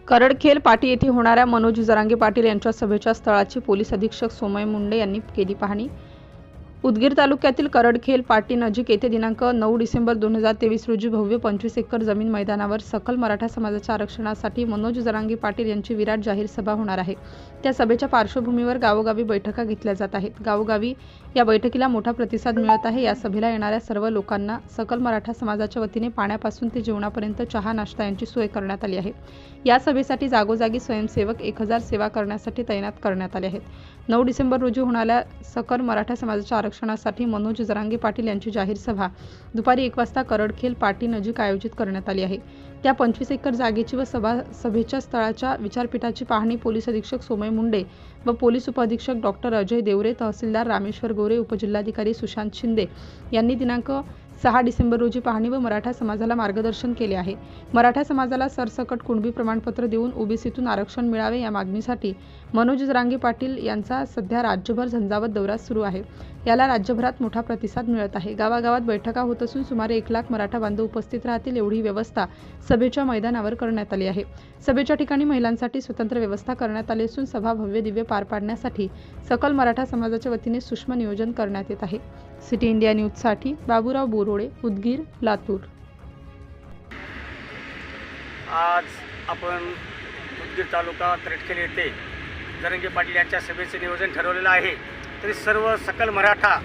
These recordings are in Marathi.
करडखेल पाटी येथे होणाऱ्या मनोज जरांगे पाटील यांच्या सभेच्या स्थळाची पोलीस अधीक्षक सोमय मुंडे यांनी केली पाहणी। उदगीर तालुक्यातील करडखेल पाटी नजीक येथे दिनांक 9 डिसेंबर 2023 रोजी भव्य 25 एकर जमीन मैदानावर सकल मराठा समाजाच्या आरक्षणासाठी मनोज जरांगे पाटील यांची विराट जाहीर सभा होणार आहे। त्या सभेच्या पार्श्वभूमीवर गावोगावी बैठका घेतल्या जात आहेत। गावोगावी या बैठकीला मोठा प्रतिसाद मिळत आहे। या सभेला येणाऱ्या सर्व लोकांना सकल मराठा समाजाच्या वतीने पाण्यापासून ते जेवणापर्यंत चहा नाश्ता यांची सोय करण्यात आली आहे। या सभेसाठी जागोजागी स्वयंसेवक 1000 सेवा करण्यासाठी तैनात करण्यात आले आहेत। 9 डिसेंबर रोजी होणाऱ्या सकल मराठा समाजाच्या आरक्षणासाठी मनोज जरांगे पाटील यांची जाहीर सभा दुपारी 1 वाजता करडखेल पाटी नजीक आयोजित करण्यात आली आहे। त्या 25 एकर जागेची व सभेच्या स्थळाच्या विचारपीठाची पाहणी पोलीस अधीक्षक सोमय मुंडे व पोलीस उपअधीक्षक डॉक्टर अजय देवरे, तहसीलदार रामेश्वर गोरे, उपजिल्हाधिकारी सुशांत शिंदे यांनी दिनांक 6 डिसेंबर रोजी पाहणी व मराठा समाजाला मार्गदर्शन केले आहे। मराठा समाजाला सरसकट कुणबी प्रमाणपत्र देऊन ओबीसीतून आरक्षण मिळावे या मागणीसाठी मनोज जरांगे पाटील यांचा सध्या राज्यभर झंझावत दौरा सुरू आहे। याला राज्यभरात मोठा प्रतिसाद मिळत आहे। गावागावात बैठका होत असून सुमारे 1 लाख मराठा बांधव उपस्थित राहतील एवढी व्यवस्था सभेच्या मैदानावर करण्यात आली आहे। सभेच्या ठिकाणी महिलांसाठी स्वतंत्र व्यवस्था करण्यात आली असून सभा भव्य दिव्य पार पाडण्यासाठी सकल मराठा समाजाच्या वतीने सूक्ष्म नियोजन करण्यात येत आहे। सिटी इंडिया न्यूजसाठी बाबूराव बोरोडे, उदगीर, लातूर। आज आपण उदगीर तालुका करडखेल येथे जरांगे पाटील यांच्या सभेचे नियोजन ठरवलेलं आहे। तरी सर्व सकल मराठा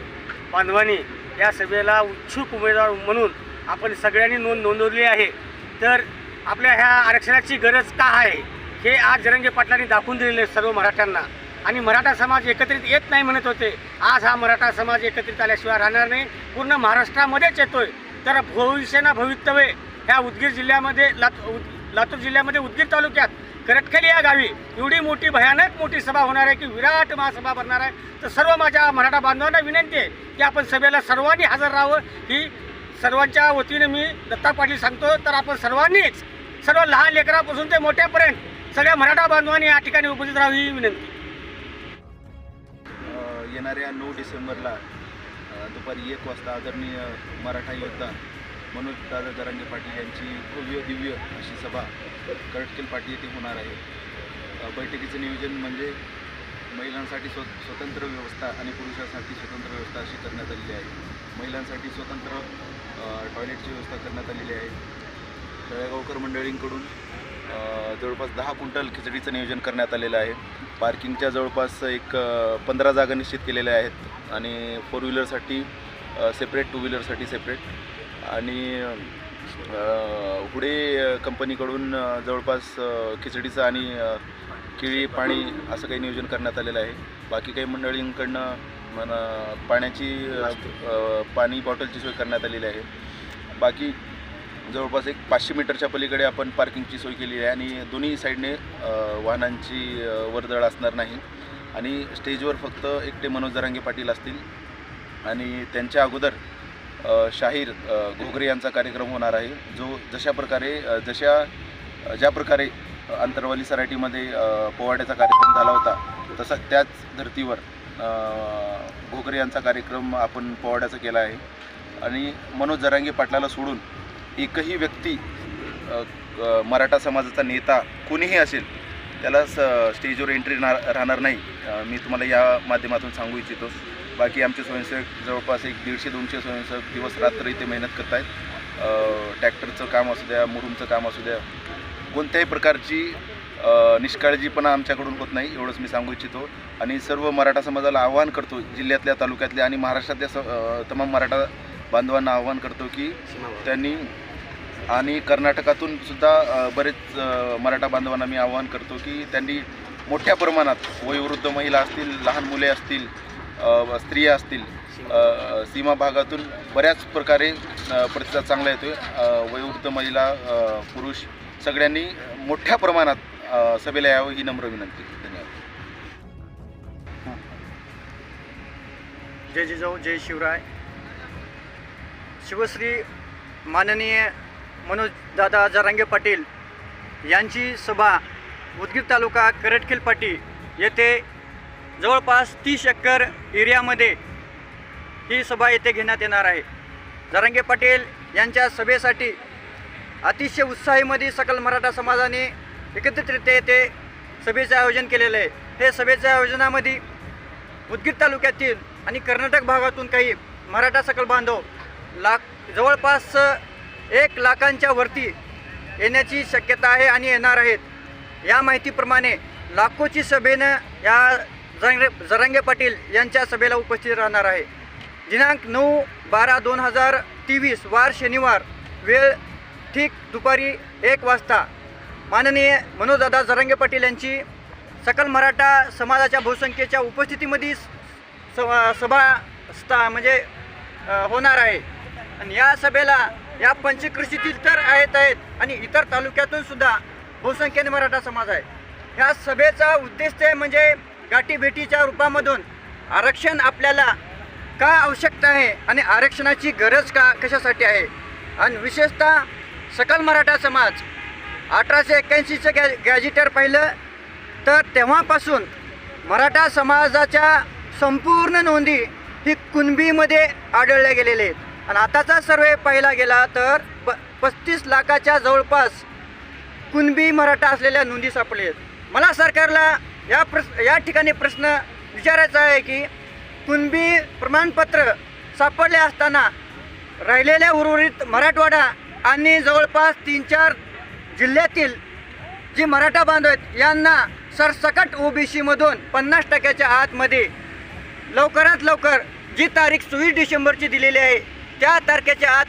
बांधवांनी या सभेला उत्सुक उमेदवार म्हणून आपण सगळ्यांनी नोंदवली आहे। तर आपल्या ह्या आरक्षणाची गरज का आहे हे आज जरांगे पाटलांनी दाखवून दिलेले सर्व मराठ्यांना। आणि मराठा समाज एकत्रित येत नाही म्हणत होते, आज हा मराठा समाज एकत्रित आल्याशिवाय राहणार नाही, पूर्ण महाराष्ट्रामध्येच येतोय। तर भवितव्य ह्या उदगीर जिल्ह्यामध्ये लातूर जिल्ह्यामध्ये उदगीर तालुक्यात करडखेल या गावी एवढी मोठी भयानक मोठी सभा होणार आहे की विराट महासभा भरणार आहे। तर सर्व माझ्या मराठा बांधवांना विनंती आहे की आपण सभेला सर्वांनी हजर राहावं, ही सर्वांच्या वतीने मी दत्ता पाटील सांगतो। तर आपण सर्वांनीच, सर्व लहान लेकरापासून ते मोठ्यापर्यंत सगळ्या मराठा बांधवांनी या ठिकाणी उपस्थित राहावी ही विनंती। येणाऱ्या 9 डिसेंबरला दुपारी 1 वाजता आदरणीय मराठा योद्धा मनोज दादा जरांगे पाटील यांची भव्य दिव्य अशी सभा करडखेल पाटी येथे होणार आहे। बैठकीचं नियोजन म्हणजे महिलांसाठी स्वतंत्र व्यवस्था आणि पुरुषांसाठी स्वतंत्र व्यवस्था अशी करण्यात आलेली आहे। महिलांसाठी स्वतंत्र टॉयलेटची व्यवस्था करण्यात आलेली आहे। तळेगावकर मंडळींकडून जवळपास 10 क्विंटल खिचडीचं नियोजन करण्यात आलेलं आहे। पार्किंगच्या जवळपास 15 जागा निश्चित केलेल्या आहेत आणि 4 व्हीलरसाठी सेपरेट, 2 व्हीलरसाठी सेपरेट आणि हुडे कंपनीकडून जवळपास खिचडीचं आणि केळी पाणी असं काही नियोजन करण्यात आलेलं आहे। बाकी काही मंडळींकडनं पाण्याची पाणी बॉटलची सोय करण्यात आलेली आहे। बाकी जवळपास 500 मीटरच्या पलीकडे आपण पार्किंगची सोय केली आहे आणि दोन्ही साईडने वाहनांची वर्दळ असणार नाही आणि स्टेजवर फक्त एकटे मनोज जरांगे पाटील असतील आणि त्यांच्या अगोदर शाहीर घोगरे यांचा कार्यक्रम होणार आहे। ज्या प्रकारे अंतरवाली सराटीमध्ये पोवाड्याचा कार्यक्रम झाला होता तसा त्याच धर्तीवर घोगरे यांचा कार्यक्रम आपण पोवाड्याचा केला आहे आणि मनोज जरांगे पाटलाला सोडून एकही व्यक्ती मराठा समाजाचा नेता कोणीही असेल त्याला स्टेजवर एंट्री राहणार नाही, मी तुम्हाला या माध्यमातून सांगू इच्छितो। बाकी आमचे स्वयंसेवक जवळपास 150-200 स्वयंसेवक दिवस रात्र इथे मेहनत करत आहेत। ट्रॅक्टरचं काम असू द्या, मुरुमचं काम असू द्या, कोणत्याही प्रकारची निष्काळजीपणा आमच्याकडून होत नाही एवढंच मी सांगू इच्छितो। आणि सर्व मराठा समाजाला आवाहन करतो, जिल्ह्यातल्या, तालुक्यातल्या आणि महाराष्ट्रातल्या तमाम मराठा बांधवांना आवाहन करतो की त्यांनी आणि कर्नाटकातून सुद्धा बरेच मराठा बांधवांना मी आवाहन करतो की त्यांनी मोठ्या प्रमाणात वयोवृद्ध महिला असतील, लहान मुले असतील, स्त्रिया असतील, सीमा भागातून बऱ्याच प्रकारे प्रतिसाद चांगला येतो आहे। वयोवृद्ध महिला, पुरुष सगळ्यांनी मोठ्या प्रमाणात सभेला यावं ही नम्र विनंती। धन्यवाद। जय जिजाऊ, जय शिवराय। शिवश्री माननीय मनोज दादा जरांगे पाटील यांची सभा उदगीर तालुका करडखेल पाटी येथे जवळपास 30 एकर एरियामध्ये ही सभा येथे घेण्यात येणार आहे। जरांगे पाटील यांच्या सभेसाठी अतिशय उत्साहीमध्ये सकल मराठा समाजाने एकत्रितरित्या ते सभेचं आयोजन केलेलं आहे. हे सभेच्या आयोजनामध्ये उदगीर तालुक्यातील आणि कर्नाटक भागातून काही मराठा सकल बांधव जवळपास 1 लाखांच्या वरती येण्याची शक्यता आहे आणि येणार आहेत. या माहितीप्रमाणे लाखोची सभेनं या जरांगे पाटील यांच्या सभेला उपस्थित राहणार आहे. दिनांक 9/12/2023 वार शनिवार, वेळ ठीक दुपारी 1 वाजता माननीय मनोजदादा जरांगे पाटील यांची सकल मराठा समाजाच्या बहुसंख्येच्या उपस्थितीमध्ये सभा म्हणजे होणार आहे. आणि या सभेला या पंचकृषीतील तर आहेत आणि इतर तालुक्यातून सुद्धा बहुसंख्येने मराठा समाज आहे. ह्या सभेचा उद्देश ते म्हणजे गाठीभेटीच्या रूपामधून आरक्षण आपल्याला का आवश्यकता आहे आणि आरक्षणाची गरज कशासाठी आहे. आणि विशेषतः सकल मराठा समाज 1881चं गॅझेटर पाहिलं तर तेव्हापासून मराठा समाजाच्या संपूर्ण नोंदी ही कुणबीमध्ये आढळल्या गेलेल्या आहेत. आणि आताचा सर्वे पाहिला गेला तर 35 लाखाच्या जवळपास कुणबी मराठा असलेल्या नोंदी सापडल्या आहेत. मला सरकारला या ठिकाणी प्रश्न विचारायचा आहे की कुणबी प्रमाणपत्र सापडले असताना राहिलेल्या उर्वरित मराठवाडा आणि जवळपास 3-4 जिल्ह्यातील जी मराठा बांधव आहेत यांना सरसकट OBCमधून 50% आतमध्ये लवकरात लवकर जी तारीख 24 डिसेंबरची दिलेली आहे त्या तारखेच्या आत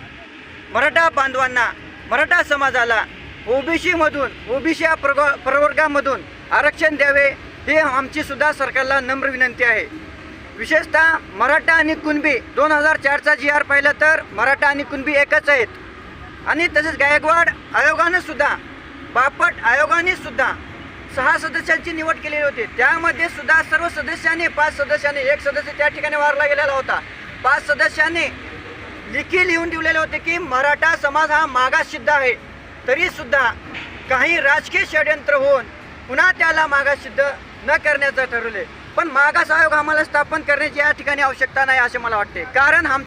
मराठा बांधवांना, मराठा समाजाला OBC या प्रवर्गामधून आरक्षण द्यावे ही आमची सुद्धा सरकारला नम्र विनंती आहे. विशेषतः मराठा आणि कुणबी 2004चा GR पाहिलं तर मराठा आणि कुणबी एकच आहेत. आणि तसेच गायकवाड आयोगानं सुद्धा, बापट आयोगाने सुद्धा 6 सदस्यांची निवड केलेली होती. त्यामध्ये सुद्धा सर्व सदस्यांनी 5 सदस्यांनी, 1 सदस्य त्या ठिकाणी वारला गेलेला होता. 5 सदस्यांनी लिखी लिहून ठेवलेले होते की मराठा समाज हा मागाससिद्ध आहे. तरी सुद्धा काही राजकीय षड्यंत्र होऊन पुन्हा त्याला मागाससिद्ध न करण्याचं ठरवले. पण मागास आयोग आम्हाला स्थापन करण्याची या ठिकाणी आवश्यकता नाही असे मला वाटते. कारण